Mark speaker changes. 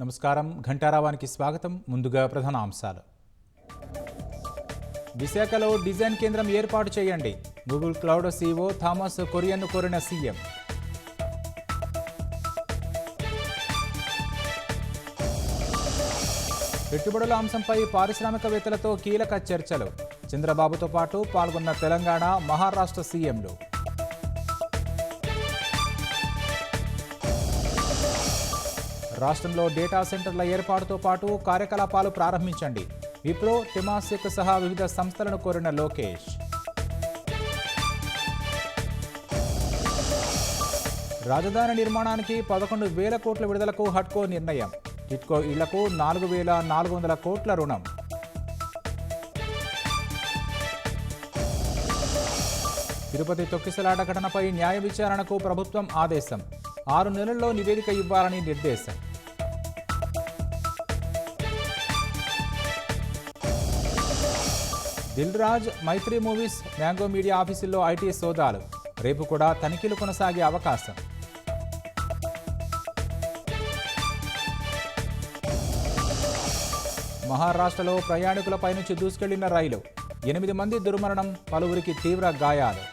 Speaker 1: నమస్కారం. ఘంటారావానికి స్వాగతం. ముందుగా ప్రధాన అంశాలు. విశాఖలో డిజైన్ కేంద్రం ఏర్పాటు చేయండి. గూగుల్ క్లౌడ్ సీఈఓ థామస్ కొరియన్ను కోరిన సీఎం. పెట్టుబడుల అంశంపై పారిశ్రామికవేత్తలతో కీలక చర్చలు. చంద్రబాబుతో పాటు పాల్గొన్న తెలంగాణ, మహారాష్ట్ర సీఎంలు. రాష్ట్రంలో డేటా సెంటర్ల ఏర్పాటుతో పాటు కార్యకలాపాలు ప్రారంభించండి. విప్రో, టెమాసెక్ సహా వివిధ సంస్థలను కోరిన లోకేష్. రాజధాని నిర్మాణానికి 11,000 కోట్ల విడుదలకు హడ్కో నిర్ణయం. టిట్కో ఇళ్లకు 4,400 కోట్ల రుణం. తిరుపతి తొక్కిసలాట ఘటనపై న్యాయ విచారణకు ప్రభుత్వం ఆదేశం. 6 నెలల్లో నివేదిక ఇవ్వాలని నిర్దేశం. దిల్ రాజ్, మైత్రి మూవీస్, మ్యాంగో మీడియా ఆఫీసుల్లో ఐటీ సోదాలు. రేపు కూడా తనిఖీలు కొనసాగే అవకాశం. మహారాష్ట్రలో ప్రయాణికులపై నుంచి దూసుకెళ్లిన రైలు. 8 మంది దుర్మరణం, పలువురికి తీవ్ర గాయాలు.